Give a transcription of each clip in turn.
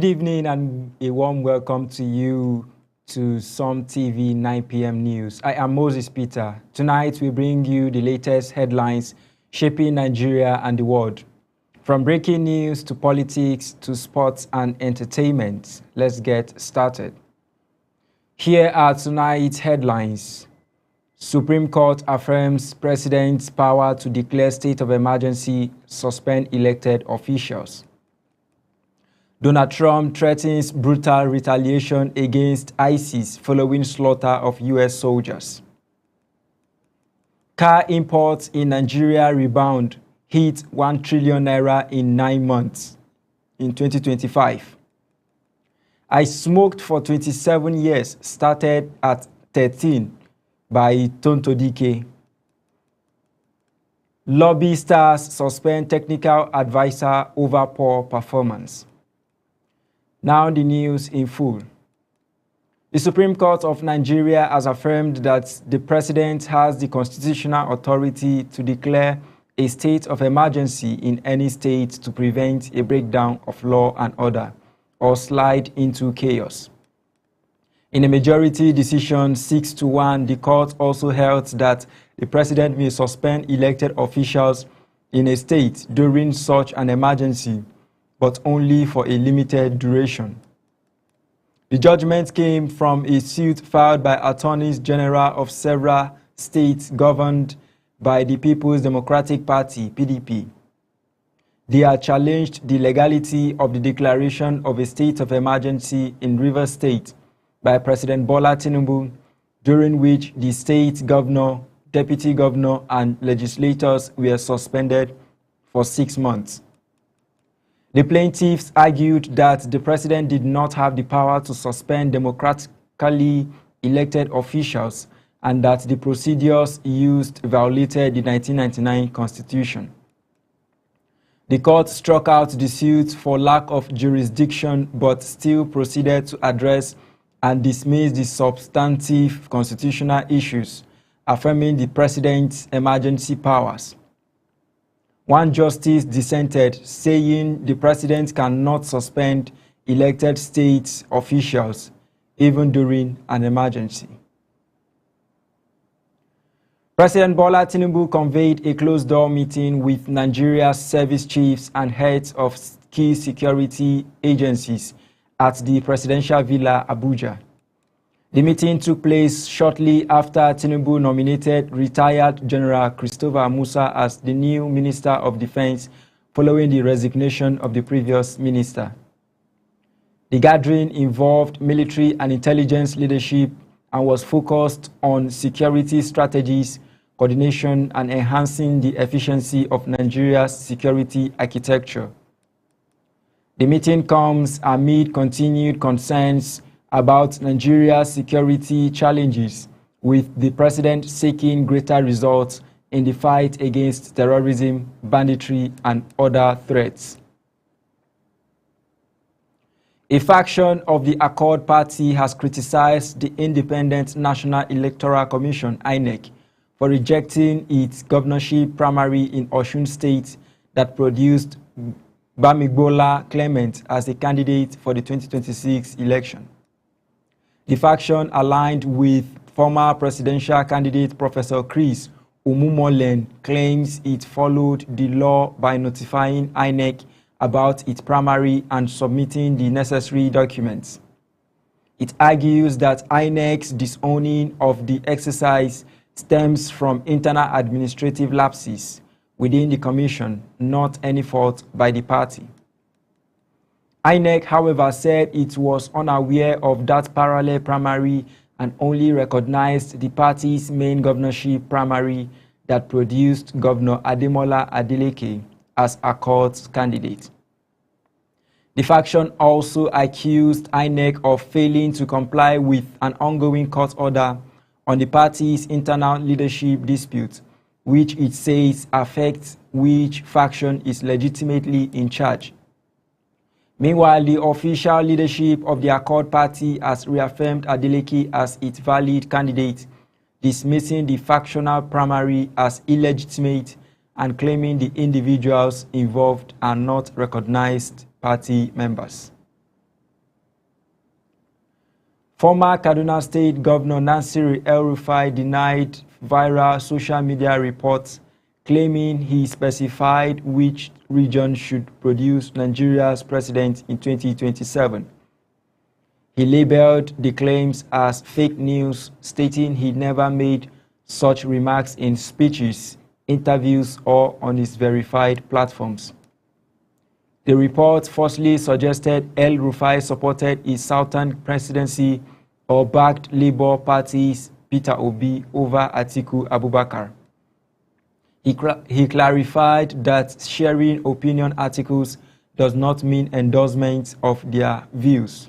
Good evening and a warm welcome to you to Some TV 9 p.m. News. I am Moses Peter. Tonight we bring you the latest headlines shaping Nigeria and the world. From breaking news to politics to sports and entertainment. Let's get started. Here are tonight's headlines. Supreme Court affirms President's power to declare state of emergency, suspend elected officials. Donald Trump threatens brutal retaliation against ISIS following slaughter of U.S. soldiers. Car imports in Nigeria rebound, hit 1 trillion naira in 9 months in 2025. I smoked for 27 years, started at 13 by Tonto Dike. Lobby stars suspend technical advisor over poor performance. Now the news in full. The Supreme Court of Nigeria has affirmed that the President has the constitutional authority to declare a state of emergency in any state to prevent a breakdown of law and order or slide into chaos. In a majority decision 6-1, the court also held that the President may suspend elected officials in a state during such an emergency, but only for a limited duration. The judgment came from a suit filed by attorneys general of several states governed by the People's Democratic Party, PDP. They have challenged the legality of the declaration of a state of emergency in Rivers State by President Bola Tinubu, during which the state governor, deputy governor, and legislators were suspended for 6 months. The plaintiffs argued that the President did not have the power to suspend democratically elected officials and that the procedures used violated the 1999 Constitution. The court struck out the suit for lack of jurisdiction but still proceeded to address and dismiss the substantive constitutional issues, affirming the President's emergency powers. One justice dissented, saying the President cannot suspend elected state officials even during an emergency. President Bola Tinubu convened a closed-door meeting with Nigeria's service chiefs and heads of key security agencies at the Presidential Villa, Abuja. The meeting took place shortly after Tinubu nominated retired General Christopher Musa as the new Minister of Defense following the resignation of the previous minister. The gathering involved military and intelligence leadership and was focused on security strategies, coordination, and enhancing the efficiency of Nigeria's security architecture. The meeting comes amid continued concerns about Nigeria's security challenges, with the President seeking greater results in the fight against terrorism, banditry, and other threats. A faction of the Accord Party has criticized the Independent National Electoral Commission, INEC, for rejecting its governorship primary in Osun State that produced Bamigbola Clement as a candidate for the 2026 election. The faction, aligned with former presidential candidate Professor Chris Umumolen, claims it followed the law by notifying INEC about its primary and submitting the necessary documents. It argues that INEC's disowning of the exercise stems from internal administrative lapses within the commission, not any fault by the party. INEC, however, said it was unaware of that parallel primary and only recognized the party's main governorship primary that produced Governor Ademola Adeleke as Accord's candidate. The faction also accused INEC of failing to comply with an ongoing court order on the party's internal leadership dispute, which it says affects which faction is legitimately in charge. Meanwhile, the official leadership of the Accord Party has reaffirmed Adeleke as its valid candidate, dismissing the factional primary as illegitimate and claiming the individuals involved are not recognized party members. Former Kaduna State Governor Nasir El-Rufai denied viral social media reports claiming he specified which region should produce Nigeria's president in 2027. He labeled the claims as fake news, stating he never made such remarks in speeches, interviews, or on his verified platforms. The report falsely suggested El-Rufai supported his Southern presidency or backed Labour Party's Peter Obi over Atiku Abubakar. He clarified that sharing opinion articles does not mean endorsement of their views.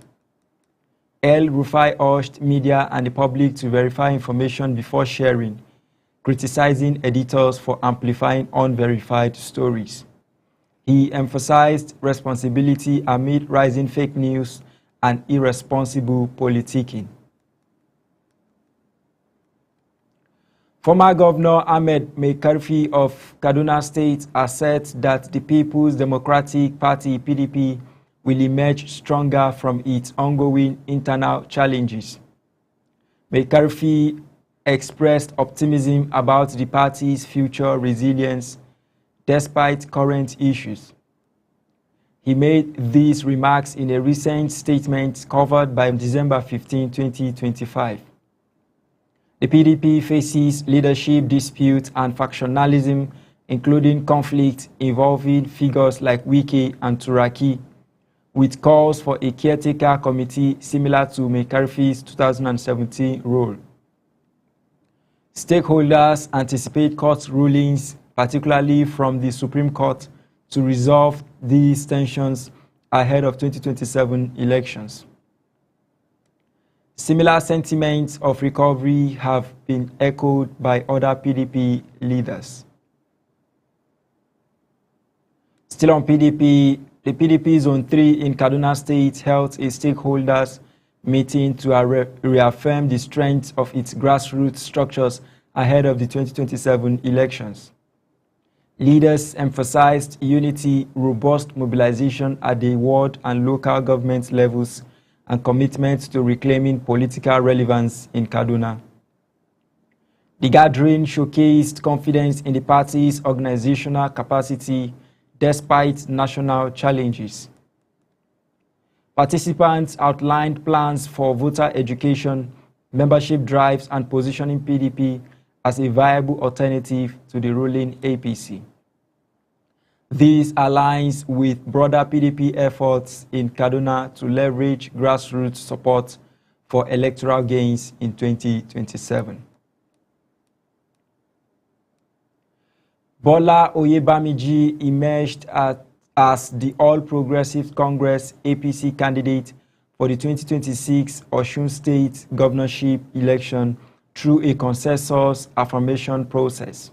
El-Rufai urged media and the public to verify information before sharing, criticizing editors for amplifying unverified stories. He emphasized responsibility amid rising fake news and irresponsible politicking. Former Governor Ahmed Mai Karfi of Kaduna State asserts that the People's Democratic Party (PDP) will emerge stronger from its ongoing internal challenges. Mai Karfi expressed optimism about the party's future resilience despite current issues. He made these remarks in a recent statement covered by December 15, 2025. The PDP faces leadership disputes and factionalism, including conflict involving figures like Wike and Turaki, with calls for a caretaker committee similar to Mai Karfi's 2017 role. Stakeholders anticipate court rulings, particularly from the Supreme Court, to resolve these tensions ahead of 2027 elections. Similar sentiments of recovery have been echoed by other PDP leaders. Still on PDP, the PDP Zone 3 in Kaduna State held a stakeholders meeting to reaffirm the strength of its grassroots structures ahead of the 2027 elections. Leaders emphasized unity, robust mobilization at the ward and local government levels, and commitment to reclaiming political relevance in Kaduna. The gathering showcased confidence in the party's organizational capacity despite national challenges. Participants outlined plans for voter education, membership drives, and positioning PDP as a viable alternative to the ruling APC. This aligns with broader PDP efforts in Kaduna to leverage grassroots support for electoral gains in 2027. Bola Oyebamiji emerged as the All Progressives Congress APC candidate for the 2026 Osun State governorship election through a consensus affirmation process.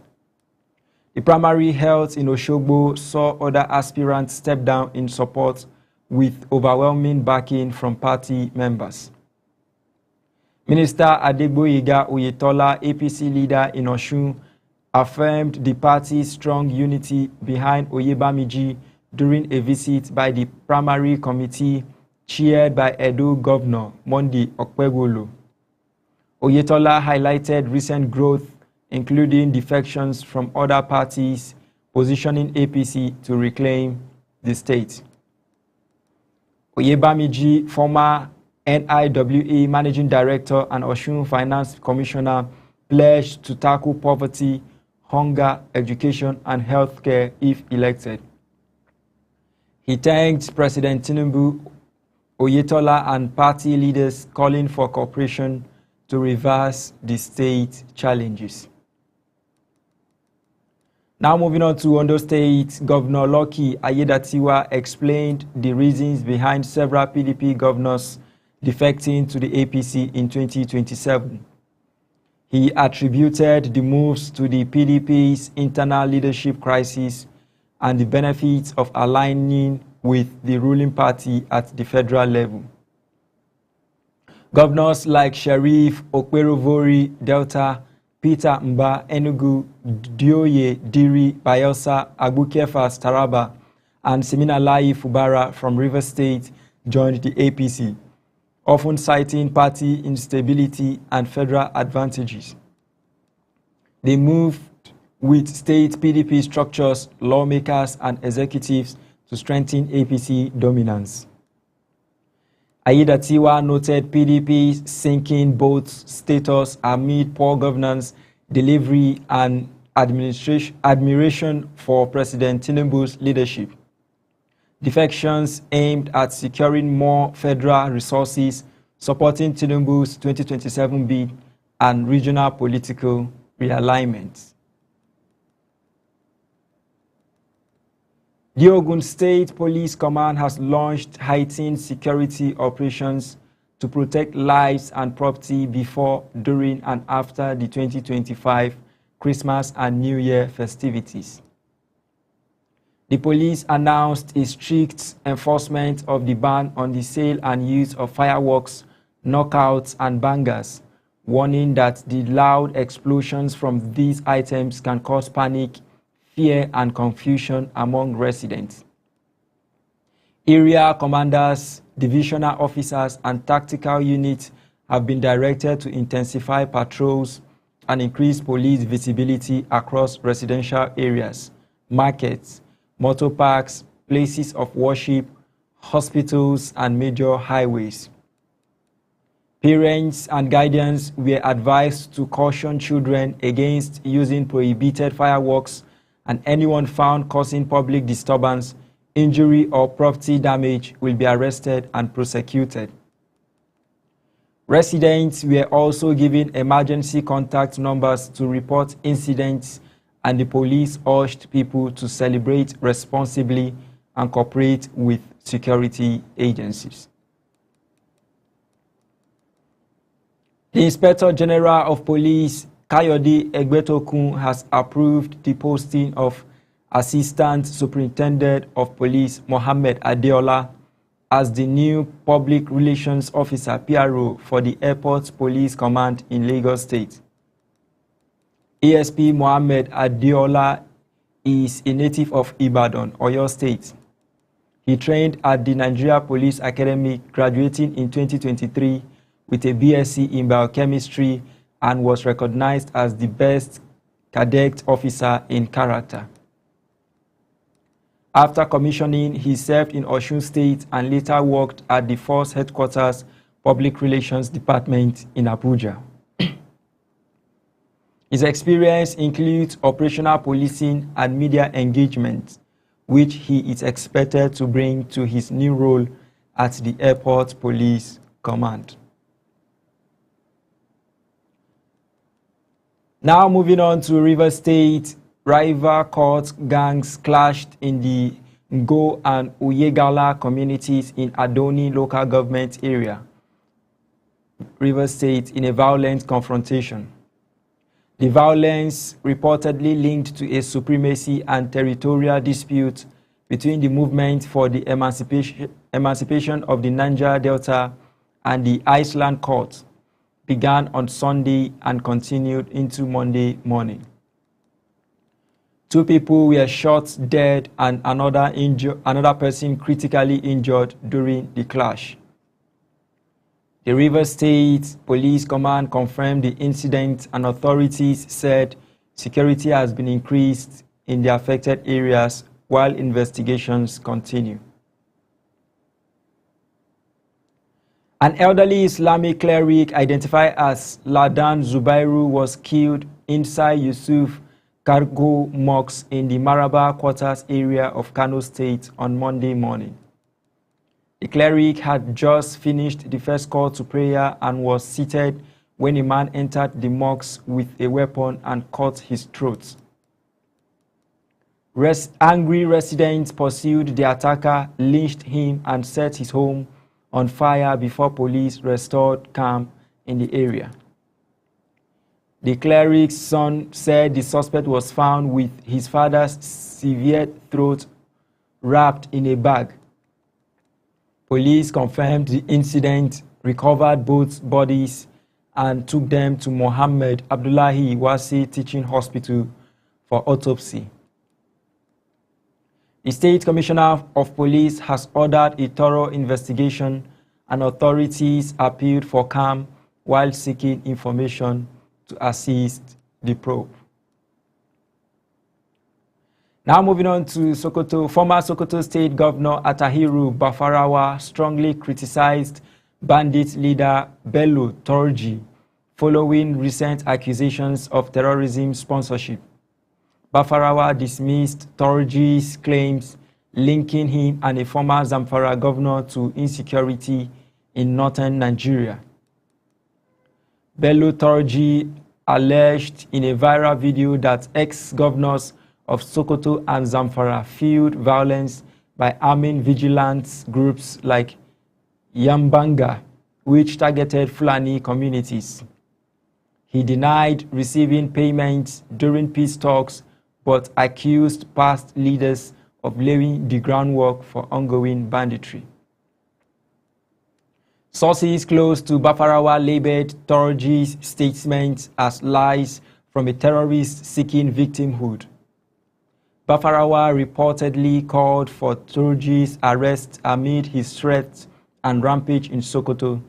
The primary held in Oshogbo saw other aspirants step down in support with overwhelming backing from party members. Minister Adegboyega Oyetola, APC leader in Osun, affirmed the party's strong unity behind Oyebamiji during a visit by the primary committee chaired by Edo Governor Monday Okpebholo. Oyetola highlighted recent growth, including defections from other parties, positioning APC to reclaim the state. Oyebamiji, former NIWA Managing Director and Osun Finance Commissioner, pledged to tackle poverty, hunger, education, and healthcare if elected. He thanked President Tinubu, Oyetola, and party leaders, calling for cooperation to reverse the state challenges. Now moving on to Ondo State, Governor Lucky Aiyedatiwa explained the reasons behind several PDP governors defecting to the APC in 2027. He attributed the moves to the PDP's internal leadership crisis and the benefits of aligning with the ruling party at the federal level. Governors like Sheriff Okperovori Delta, Peter Mba Enugu, Dioye Diri Bayelsa, Agbukefas Taraba, and Siminalayi Fubara from Rivers State joined the APC. often citing party instability and federal advantages. They moved with state PDP structures, lawmakers, and executives to strengthen APC dominance. Aiyedatiwa noted PDP sinking both status amid poor governance, delivery, and admiration for President Tinubu's leadership. Defections aimed at securing more federal resources, supporting Tinubu's 2027 bid, and regional political realignment. The Ogun State Police Command has launched heightened security operations to protect lives and property before, during, and after the 2025 Christmas and New Year festivities. The police announced a strict enforcement of the ban on the sale and use of fireworks, knockouts, and bangers, warning that the loud explosions from these items can cause panic, fear, and confusion among residents. Area commanders, divisional officers, and tactical units have been directed to intensify patrols and increase police visibility across residential areas, markets, motor parks, places of worship, hospitals, and major highways. Parents and guardians were advised to caution children against using prohibited fireworks, and anyone found causing public disturbance, injury, or property damage will be arrested and prosecuted. Residents were also given emergency contact numbers to report incidents, and the police urged people to celebrate responsibly and cooperate with security agencies. The Inspector General of Police, Kayode Egbetokun, has approved the posting of Assistant Superintendent of Police Mohammed Adeola as the new Public Relations Officer (PRO) for the Airport Police Command in Lagos State. ASP Mohammed Adeola is a native of Ibadan, Oyo State. He trained at the Nigeria Police Academy, graduating in 2023 with a BSc in biochemistry, and was recognized as the best cadet officer in character. After commissioning, he served in Osun State and later worked at the Force Headquarters Public Relations Department in Abuja. His experience includes operational policing and media engagement, which he is expected to bring to his new role at the Airport Police Command. Now moving on to Rivers State, rival court gangs clashed in the Ngo and Uyegala communities in Adoni local government area, Rivers State, in a violent confrontation. The violence reportedly linked to a supremacy and territorial dispute between the Movement for the Emancipation of the Niger Delta and the Iceland Court began on Sunday and continued into Monday morning. 2 people were shot dead and another person critically injured during the clash. The Rivers State Police Command confirmed the incident, and authorities said security has been increased in the affected areas while investigations continue. An elderly Islamic cleric identified as Ladan Zubairu was killed inside Yusuf Cargo Mosque in the Maraba Quarters area of Kano State on Monday morning. The cleric had just finished the first call to prayer and was seated when a man entered the mosque with a weapon and cut his throat. Angry residents pursued the attacker, lynched him, and set his home on fire before police restored calm in the area. The cleric's son said the suspect was found with his father's severed throat wrapped in a bag. Police confirmed the incident, recovered both bodies, and took them to Mohammed Abdullahi Wasi Teaching Hospital for autopsy. The State Commissioner of Police has ordered a thorough investigation and authorities appealed for calm while seeking information to assist the probe. Now moving on to Sokoto, former Sokoto State Governor Attahiru Bafarawa strongly criticized bandit leader Bello Turji following recent accusations of terrorism sponsorship. Bafarawa dismissed Turji's claims linking him and a former Zamfara governor to insecurity in northern Nigeria. Bello Turji alleged in a viral video that ex-governors of Sokoto and Zamfara fueled violence by arming vigilance groups like Yambanga, which targeted Fulani communities. He denied receiving payments during peace talks, but accused past leaders of laying the groundwork for ongoing banditry. Sources close to Bafarawa labeled Turji's statements as lies from a terrorist seeking victimhood. Bafarawa reportedly called for Turji's arrest amid his threats and rampage in Sokoto.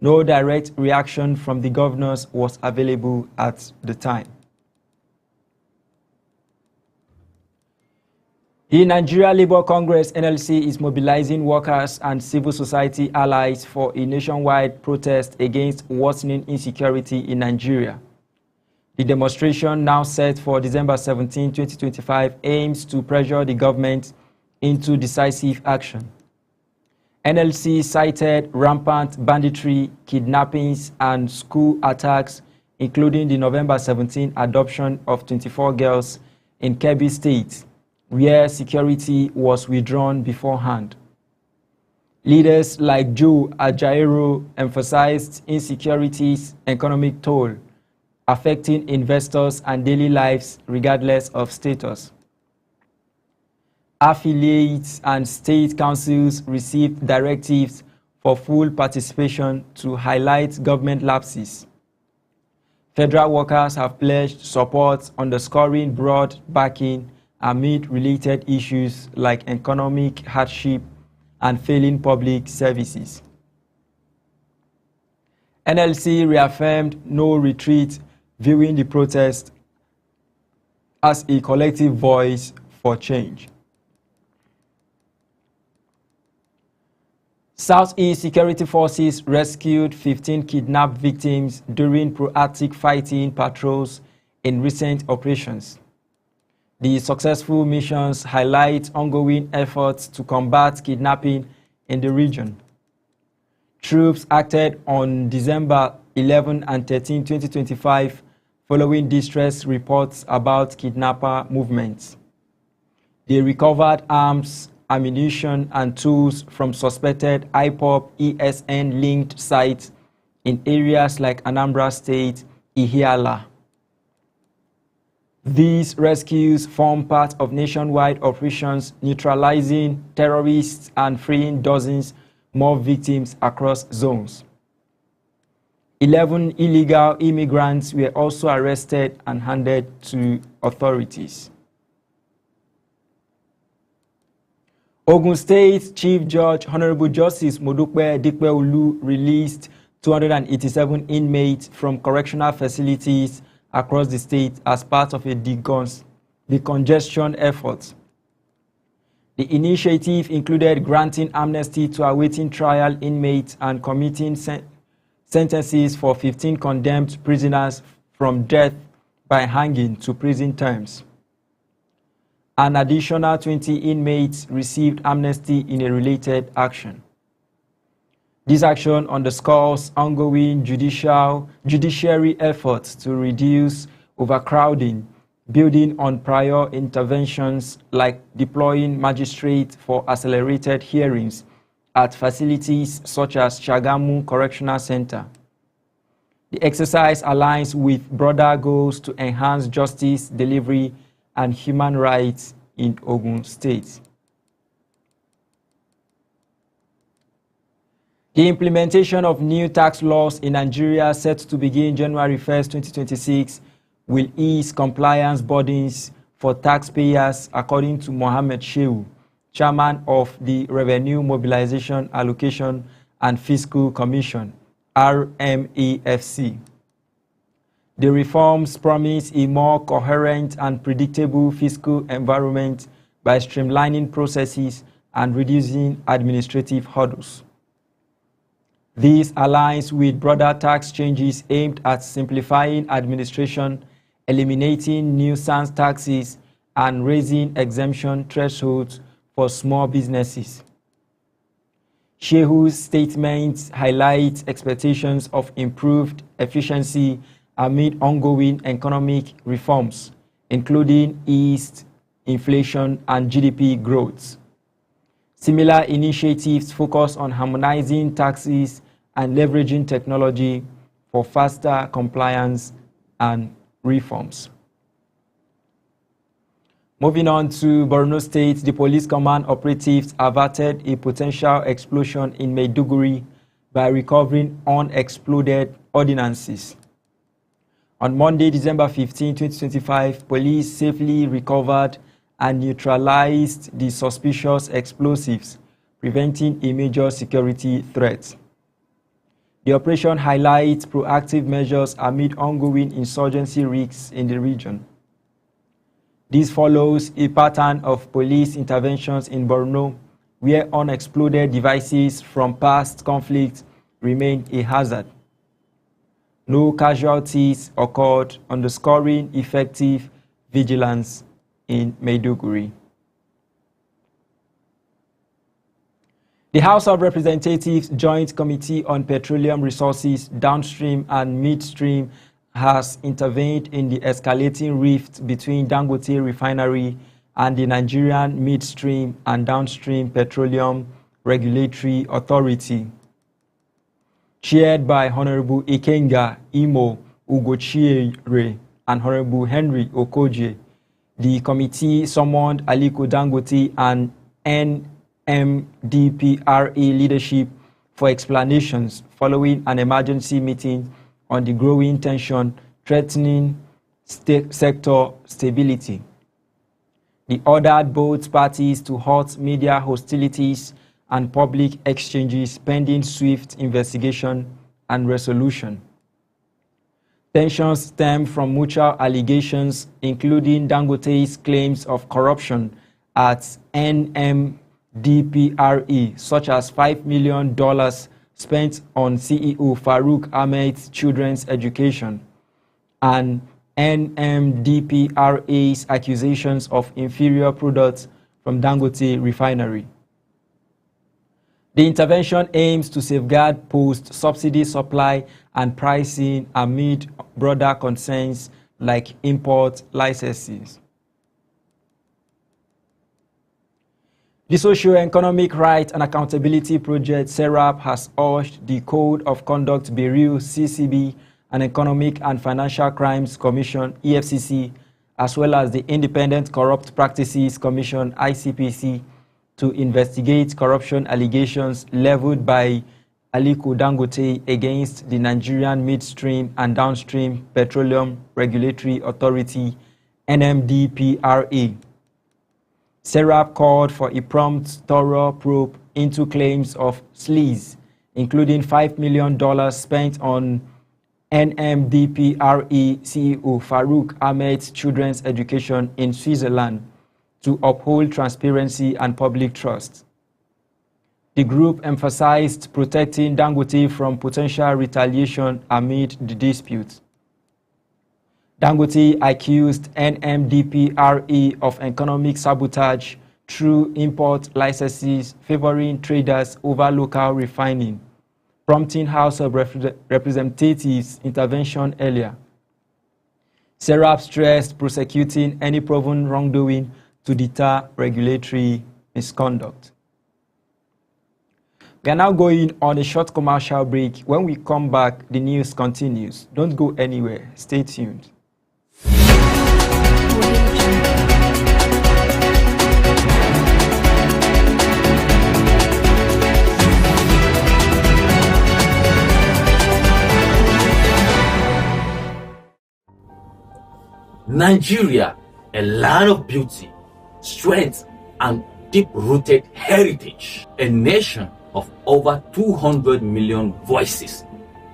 No direct reaction from the governors was available at the time. The Nigeria Labour Congress (NLC) is mobilizing workers and civil society allies for a nationwide protest against worsening insecurity in Nigeria. The demonstration, now set for December 17, 2025, aims to pressure the government into decisive action. NLC cited rampant banditry, kidnappings, and school attacks, including the November 17 adoption of 24 girls in Kebbi State, where security was withdrawn beforehand. Leaders like Joe Ajaero emphasized insecurity's economic toll, affecting investors and daily lives regardless of status. Affiliates and state councils received directives for full participation to highlight government lapses. Federal workers have pledged support, underscoring broad backing amid related issues like economic hardship and failing public services. NLC reaffirmed no retreat, viewing the protest as a collective voice for change. Southeast Security Forces rescued 15 kidnapped victims during proactive fighting patrols in recent operations. The successful missions highlight ongoing efforts to combat kidnapping in the region. Troops acted on December 11 and 13, 2025, following distress reports about kidnapper movements. They recovered arms, ammunition, and tools from suspected IPOB ESN-linked sites in areas like Anambra State, Ihiala. These rescues form part of nationwide operations neutralizing terrorists and freeing dozens more victims across zones. 11 illegal immigrants were also arrested and handed to authorities. Ogun State Chief Judge Honorable Justice Modupe Dikpeolu released 287 inmates from correctional facilities across the state as part of a decongestion effort. The initiative included granting amnesty to awaiting trial inmates and commuting sentences for 15 condemned prisoners from death by hanging to prison terms. An additional 20 inmates received amnesty in a related action. This action underscores ongoing judiciary efforts to reduce overcrowding, building on prior interventions like deploying magistrates for accelerated hearings at facilities such as Shagamu Correctional Center. The exercise aligns with broader goals to enhance justice delivery and human rights in Ogun State. The implementation of new tax laws in Nigeria, set to begin January 1st, 2026, will ease compliance burdens for taxpayers, according to Mohammed Shehu, chairman of the Revenue Mobilization Allocation and Fiscal Commission, RMAFC. The reforms promise a more coherent and predictable fiscal environment by streamlining processes and reducing administrative hurdles. This aligns with broader tax changes aimed at simplifying administration, eliminating nuisance taxes, and raising exemption thresholds for small businesses. Shehu's statements highlight expectations of improved efficiency amid ongoing economic reforms, including eased inflation and GDP growth. Similar initiatives focus on harmonizing taxes and leveraging technology for faster compliance and reforms. Moving on to Borno State, the police command operatives averted a potential explosion in Maiduguri by recovering unexploded ordnances. On Monday, December 15, 2025, police safely recovered and neutralized the suspicious explosives, preventing a major security threat. The operation highlights proactive measures amid ongoing insurgency risks in the region. This follows a pattern of police interventions in Borno, where unexploded devices from past conflicts remain a hazard. No casualties occurred, underscoring effective vigilance in Maiduguri. The House of Representatives Joint Committee on Petroleum Resources, Downstream and Midstream has intervened in the escalating rift between Dangote Refinery and the Nigerian Midstream and Downstream Petroleum Regulatory Authority. Chaired by Honorable Ikenga Imo Ugochiere and Honorable Henry Okoje, the committee summoned Aliko Dangote and NMDPRA leadership for explanations following an emergency meeting on the growing tension threatening sector stability. They ordered both parties to halt media hostilities and public exchanges pending swift investigation and resolution. Tensions stem from mutual allegations, including Dangote's claims of corruption at NMDPRA, such as $5 million spent on CEO Farouk Ahmed's children's education, and NMDPRA's accusations of inferior products from Dangote Refinery. The intervention aims to safeguard post-subsidy supply and pricing amid broader concerns like import licenses. The Socio-Economic Rights and Accountability Project, SERAP, has urged the Code of Conduct Bureau, CCB, and Economic and Financial Crimes Commission, EFCC, as well as the Independent Corrupt Practices Commission, ICPC, to investigate corruption allegations leveled by Aliko Dangote against the Nigerian Midstream and Downstream Petroleum Regulatory Authority, NMDPRA. SERAP called for a prompt, thorough probe into claims of sleaze, including $5 million spent on NMDPRA CEO Farouk Ahmed's children's education in Switzerland, to uphold transparency and public trust. The group emphasized protecting Dangote from potential retaliation amid the dispute. Dangote accused NMDPRA of economic sabotage through import licenses favoring traders over local refining, prompting House of Representatives intervention earlier. SERAP stressed prosecuting any proven wrongdoing to deter regulatory misconduct. We are now going on a short commercial break. When we come back, the news continues. Don't go anywhere. Stay tuned. Nigeria, a land of beauty, strength, and deep-rooted heritage, a nation of over 200 million voices,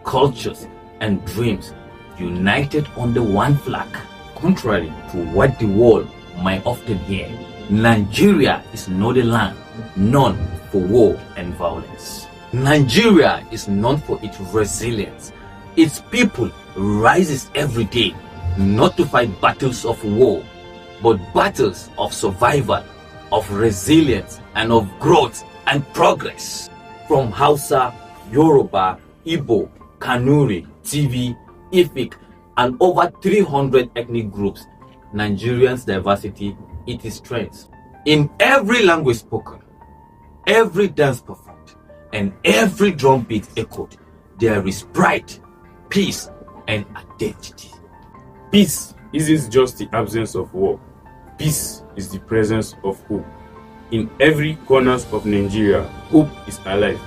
cultures, and dreams united under one flag. Contrary to what the world might often hear, Nigeria is not a land known for war and violence. Nigeria is known for its resilience. Its people rises every day, not to fight battles of war, but battles of survival, of resilience, and of growth and progress. From Hausa, Yoruba, Igbo, Kanuri, TV, Efik, and over 300 ethnic groups, Nigerians' diversity is its strength. In every language spoken, every dance performed, and every drum beat echoed, there is pride, peace, and identity. Peace isn't just the absence of war. Peace is the presence of hope. In every corner of Nigeria, hope is alive.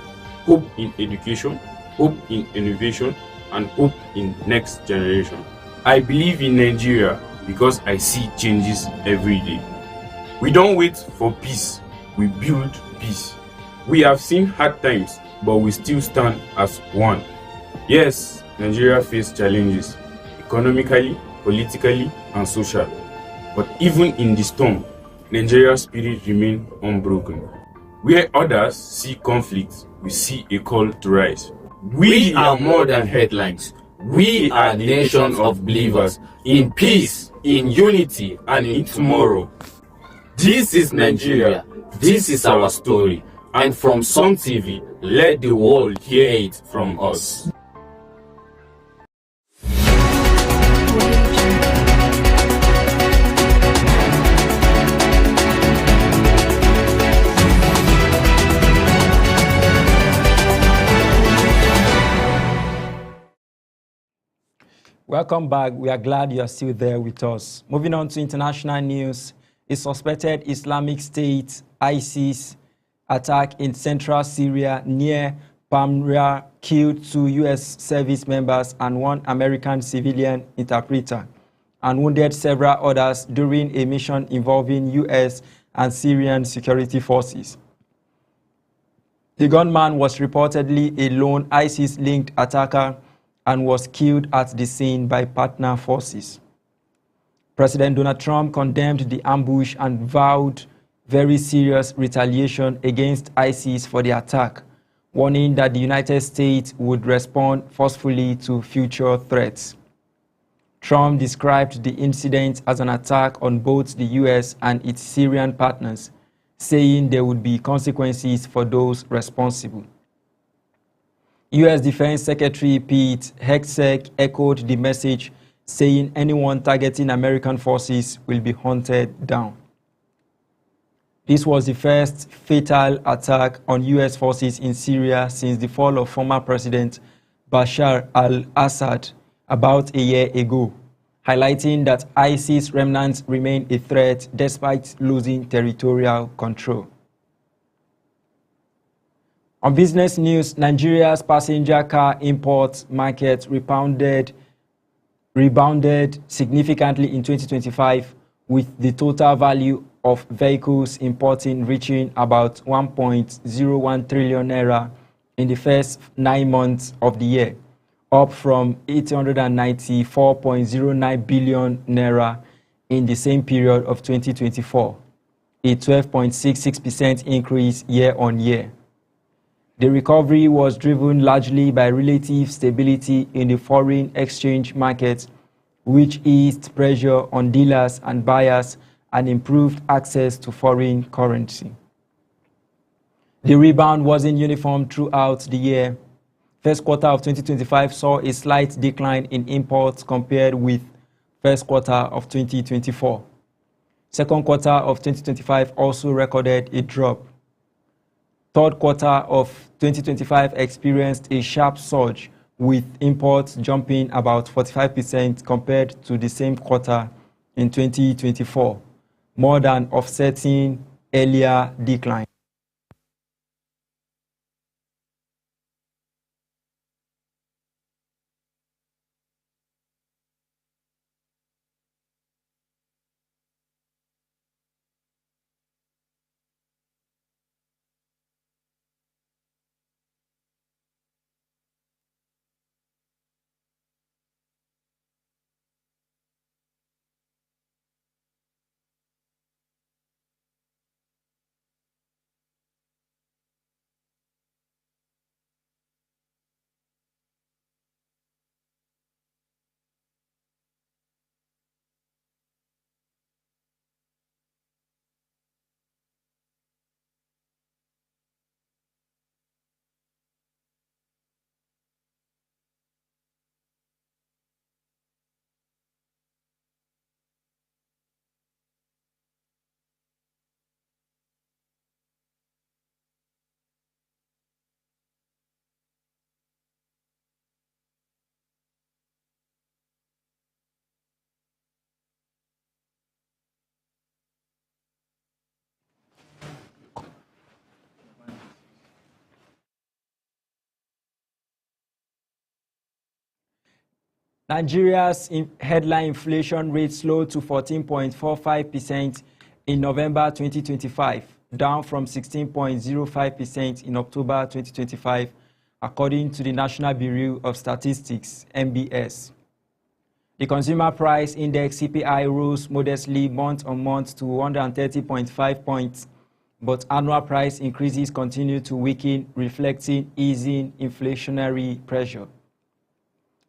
Hope in education, hope in innovation, and hope in next generation. I believe in Nigeria because I see changes every day. We don't wait for peace, we build peace. We have seen hard times, but we still stand as one. Yes, Nigeria faces challenges, economically, politically, and socially. But even in the storm, Nigeria's spirit remains unbroken. Where others see conflict, we see a call to rise. We are more than headlines. We are a nation of believers in peace, in unity, and in tomorrow. This is Nigeria. This is our story. And from Sun TV, let the world hear it from us. Welcome back. We are glad you are still there with us. Moving on to international news, a suspected Islamic State ISIS attack in central Syria near Palmyra killed 2 U.S. service members and 1 American civilian interpreter, and wounded several others during a mission involving U.S. and Syrian security forces. The gunman was reportedly a lone ISIS-linked attacker and was killed at the scene by partner forces. President Donald Trump condemned the ambush and vowed very serious retaliation against ISIS for the attack, warning that the United States would respond forcefully to future threats. Trump described the incident as an attack on both the U.S. and its Syrian partners, saying there would be consequences for those responsible. U.S. Defense Secretary Pete Hegseth echoed the message, saying anyone targeting American forces will be hunted down. This was the first fatal attack on U.S. forces in Syria since the fall of former President Bashar al-Assad about a year ago, highlighting that ISIS remnants remain a threat despite losing territorial control. On business news, Nigeria's passenger car import market rebounded significantly in 2025, with the total value of vehicles importing reaching about 1.01 trillion naira in the first 9 months of the year, up from 894.09 billion naira in the same period of 2024, a 12.66% increase year-on-year. The recovery was driven largely by relative stability in the foreign exchange market, which eased pressure on dealers and buyers and improved access to foreign currency. The rebound wasn't uniform throughout the year. First quarter of 2025 saw a slight decline in imports compared with first quarter of 2024. Second quarter of 2025 also recorded a drop. Third quarter of 2025 experienced a sharp surge, with imports jumping about 45% compared to the same quarter in 2024, more than offsetting earlier decline. Nigeria's headline inflation rate slowed to 14.45% in November 2025, down from 16.05% in October 2025, according to the National Bureau of Statistics, NBS. The Consumer Price Index (CPI) rose modestly month-on-month to 130.5 points, but annual price increases continue to weaken, reflecting easing inflationary pressure.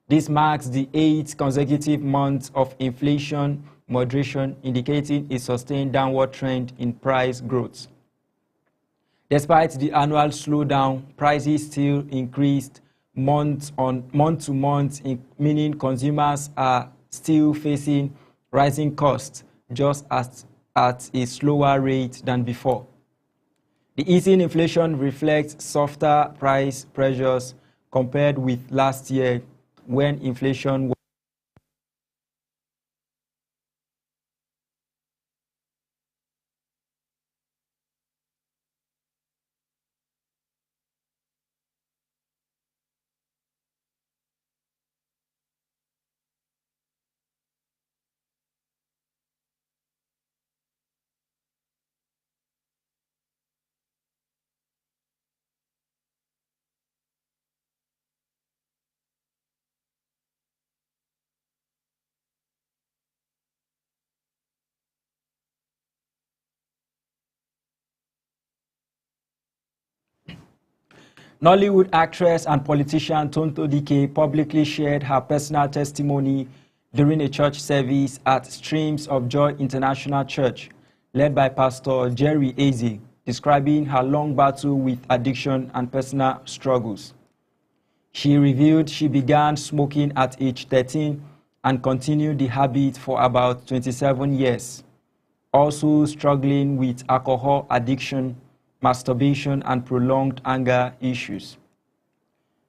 This marks the 8th consecutive month of inflation moderation, indicating a sustained downward trend in price growth. Despite the annual slowdown, prices still increased month to month, meaning consumers are still facing rising costs, just at a slower rate than before. The easing inflation reflects softer price pressures compared with last year, when inflation was Nollywood actress and politician Tonto Dike publicly shared her personal testimony during a church service at Streams of Joy International Church, led by Pastor Jerry Eze, describing her long battle with addiction and personal struggles. She revealed she began smoking at age 13 and continued the habit for about 27 years, also struggling with alcohol addiction, masturbation, and prolonged anger issues.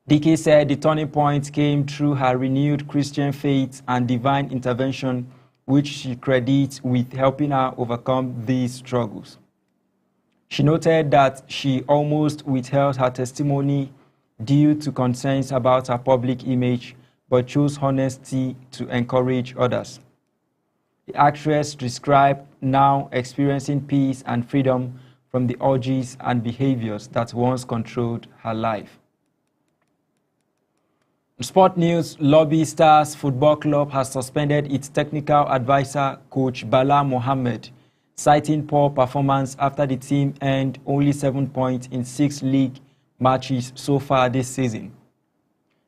Dike said the turning point came through her renewed Christian faith and divine intervention, which she credits with helping her overcome these struggles. She noted that she almost withheld her testimony due to concerns about her public image, but chose honesty to encourage others. The actress described now experiencing peace and freedom from the urges and behaviors that once controlled her life. In sport news, Lobby Stars Football Club has suspended its technical advisor, Coach Bala Mohammed, citing poor performance after the team earned only 7 points in 6 league matches so far this season.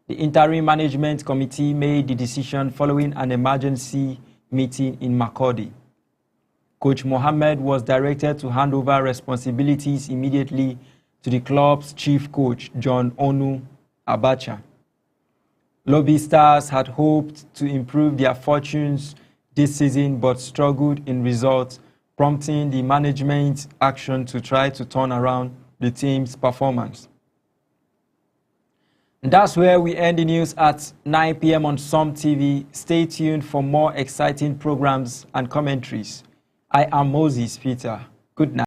The interim management committee made the decision following an emergency meeting in Makurdi. Coach Mohammed was directed to hand over responsibilities immediately to the club's chief coach, John Onu Abacha. Lobby Stars had hoped to improve their fortunes this season but struggled in results, prompting the management's action to try to turn around the team's performance. And that's where we end the news at 9 p.m. on Som TV. Stay tuned for more exciting programs and commentaries. I am Moses Peter. Good night.